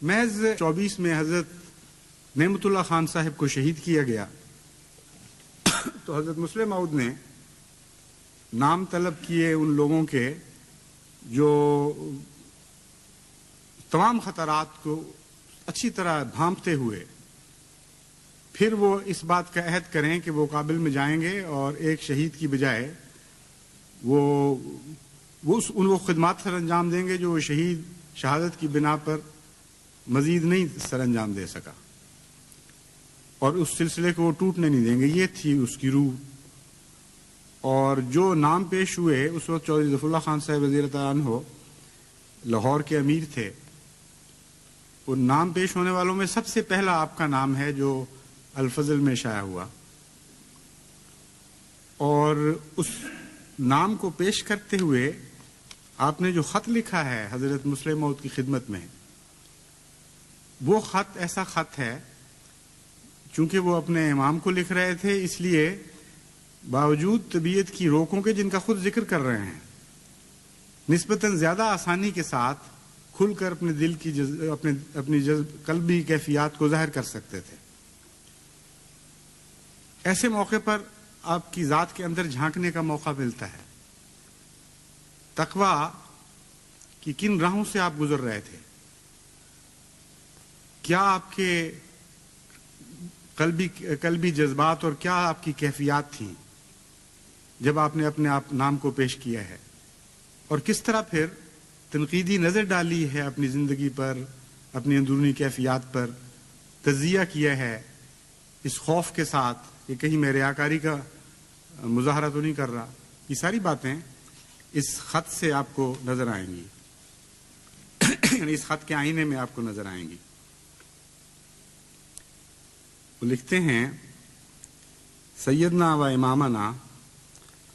محض 24 میں حضرت نعمت اللہ خان صاحب کو شہید کیا گیا تو حضرت مسلم موعود نے نام طلب کیے ان لوگوں کے جو تمام خطرات کو اچھی طرح بھانپتے ہوئے پھر وہ اس بات کا عہد کریں کہ وہ کابل میں جائیں گے اور ایک شہید کی بجائے وہ خدمات سر انجام دیں گے جو وہ شہید شہادت کی بنا پر مزید نہیں سر انجام دے سکا، اور اس سلسلے کو وہ ٹوٹنے نہیں دیں گے. یہ تھی اس کی روح. اور جو نام پیش ہوئے اس وقت چودھری ظفر اللہ خان صاحب رضی اللہ تعالیٰ عنہ لاہور کے امیر تھے. ان نام پیش ہونے والوں میں سب سے پہلا آپ کا نام ہے جو الفضل میں شائع ہوا، اور اس نام کو پیش کرتے ہوئے آپ نے جو خط لکھا ہے حضرت مسلم موعود کی خدمت میں، وہ خط ایسا خط ہے چونکہ وہ اپنے امام کو لکھ رہے تھے، اس لیے باوجود طبیعت کی روکوں کے جن کا خود ذکر کر رہے ہیں نسبتاً زیادہ آسانی کے ساتھ کھل کر اپنے دل کی اپنی قلبی کیفیات کو ظاہر کر سکتے تھے. ایسے موقع پر آپ کی ذات کے اندر جھانکنے کا موقع ملتا ہے. تقویٰ کی کن راہوں سے آپ گزر رہے تھے، کیا آپ کے قلبی جذبات اور کیا آپ کی کیفیات تھیں جب آپ نے اپنے آپ نام کو پیش کیا ہے، اور کس طرح پھر تنقیدی نظر ڈالی ہے اپنی زندگی پر، اپنی اندرونی کیفیات پر، تجزیہ کیا ہے اس خوف کے ساتھ کہ کہیں میں ریاکاری کا مظاہرہ تو نہیں کر رہا. یہ ساری باتیں اس خط سے آپ کو نظر آئیں گی، یعنی اس خط کے آئینے میں آپ کو نظر آئیں گی. وہ لکھتے ہیں: سیدنا و امامنا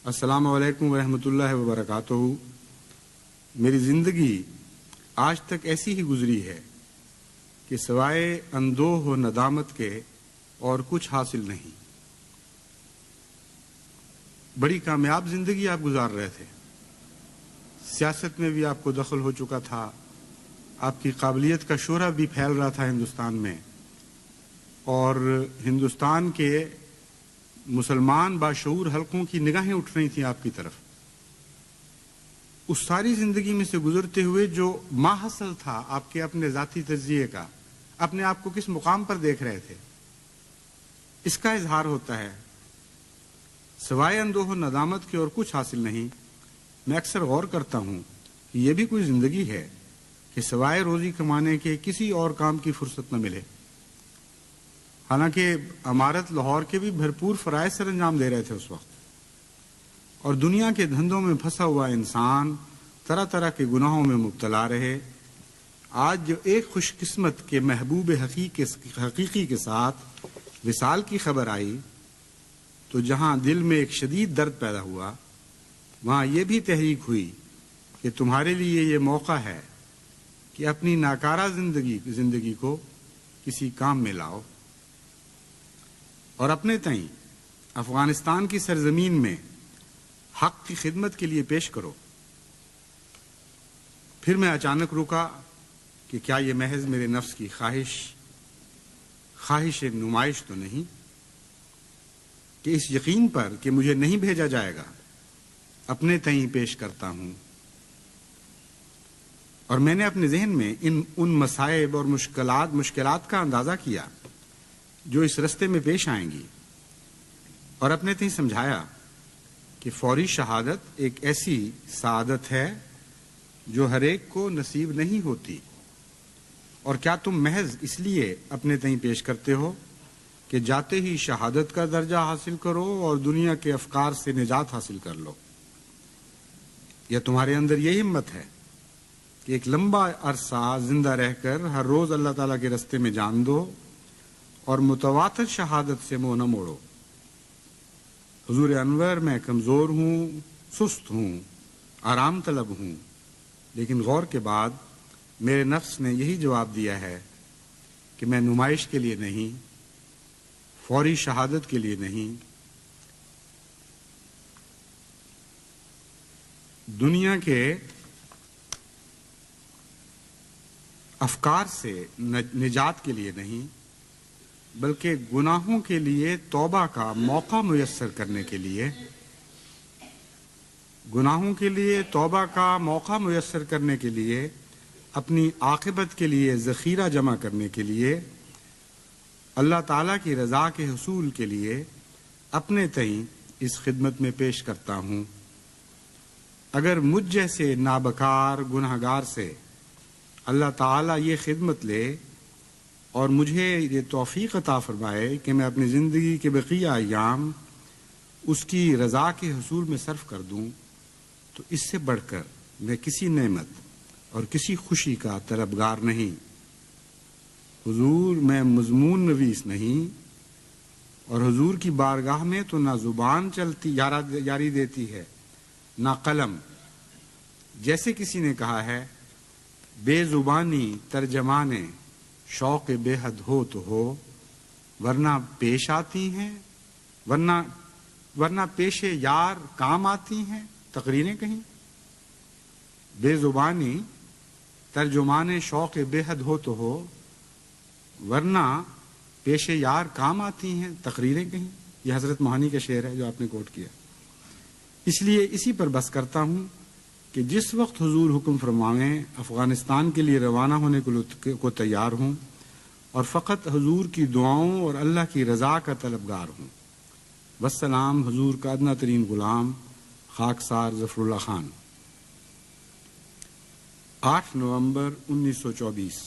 السلام علیکم ورحمۃ اللہ وبرکاتہ. میری زندگی آج تک ایسی ہی گزری ہے کہ سوائے اندوہ و ندامت کے اور کچھ حاصل نہیں. بڑی کامیاب زندگی آپ گزار رہے تھے، سیاست میں بھی آپ کو دخل ہو چکا تھا، آپ کی قابلیت کا شعلہ بھی پھیل رہا تھا ہندوستان میں، اور ہندوستان کے مسلمان باشعور حلقوں کی نگاہیں اٹھ رہی تھیں آپ کی طرف. اس ساری زندگی میں سے گزرتے ہوئے جو ماحصل تھا آپ کے اپنے ذاتی تجزیے کا، اپنے آپ کو کس مقام پر دیکھ رہے تھے، اس کا اظہار ہوتا ہے. سوائے اندوہ و ندامت کے اور کچھ حاصل نہیں. میں اکثر غور کرتا ہوں کہ یہ بھی کوئی زندگی ہے کہ سوائے روزی کمانے کے کسی اور کام کی فرصت نہ ملے. حالانکہ امارت لاہور کے بھی بھرپور فرائض سر انجام دے رہے تھے اس وقت، اور دنیا کے دھندوں میں پھنسا ہوا انسان طرح طرح کے گناہوں میں مبتلا رہے. آج جو ایک خوش قسمت کے محبوب حقیقی کے ساتھ وصال کی خبر آئی تو جہاں دل میں ایک شدید درد پیدا ہوا، وہاں یہ بھی تحریک ہوئی کہ تمہارے لیے یہ موقع ہے کہ اپنی ناکارہ زندگی کو کسی کام میں لاؤ اور اپنے تئیں افغانستان کی سرزمین میں حق کی خدمت کے لیے پیش کرو. پھر میں اچانک رکا کہ کیا یہ محض میرے نفس کی خواہش نمائش تو نہیں، کہ اس یقین پر کہ مجھے نہیں بھیجا جائے گا اپنے تئیں پیش کرتا ہوں. اور میں نے اپنے ذہن میں ان مصائب اور مشکلات کا اندازہ کیا جو اس رستے میں پیش آئیں گی، اور اپنے تئیں سمجھایا کہ فوری شہادت ایک ایسی سعادت ہے جو ہر ایک کو نصیب نہیں ہوتی. اور کیا تم محض اس لیے اپنے تئیں پیش کرتے ہو کہ جاتے ہی شہادت کا درجہ حاصل کرو اور دنیا کے افکار سے نجات حاصل کر لو، یا تمہارے اندر یہ ہمت ہے کہ ایک لمبا عرصہ زندہ رہ کر ہر روز اللہ تعالیٰ کے رستے میں جان دو اور متواتر شہادت سے منہ نہ موڑو؟ حضور انور، میں کمزور ہوں، سست ہوں، آرام طلب ہوں، لیکن غور کے بعد میرے نفس نے یہی جواب دیا ہے کہ میں نمائش کے لیے نہیں، فوری شہادت کے لیے نہیں، دنیا کے افکار سے نجات کے لیے نہیں بلکہ گناہوں کے لیے توبہ کا موقع میسر کرنے کے لیے، گناہوں کے لیے توبہ کا موقع میسر کرنے کے لیے، اپنی عاقبت کے لیے ذخیرہ جمع کرنے کے لیے، اللہ تعالیٰ کی رضا کے حصول کے لیے اپنے تئیں اس خدمت میں پیش کرتا ہوں۔ اگر مجھ جیسے نابکار گناہگار سے اللہ تعالیٰ یہ خدمت لے اور مجھے یہ توفیق عطا فرمائے کہ میں اپنی زندگی کے بقیہ ایام اس کی رضا کے حصول میں صرف کر دوں، تو اس سے بڑھ کر میں کسی نعمت اور کسی خوشی کا طلبگار نہیں۔ حضور میں مضمون نویس نہیں، اور حضور کی بارگاہ میں تو نہ زبان چلتی یاری دیتی ہے نہ قلم۔ جیسے کسی نے کہا ہے، بے زبانی ترجمانے شوق بے حد ہو تو ہو، ورنہ پیش آتی ہیں، ورنہ پیش یار کام آتی ہیں تقریریں کہیں۔ بے زبانی ترجمان شوق بے حد ہو تو ہو، ورنہ پیش یار کام آتی ہیں تقریریں کہیں۔ یہ حضرت موہانی کا شعر ہے جو آپ نے کوٹ کیا۔ اس لیے اسی پر بس کرتا ہوں کہ جس وقت حضور حکم فرمائیں افغانستان کے لیے روانہ ہونے کو تیار ہوں، اور فقط حضور کی دعاؤں اور اللہ کی رضا کا طلبگار ہوں۔ والسلام، حضور کا ادنا ترین غلام خاکسار ظفر اللہ خان۔ 8 نومبر 1924۔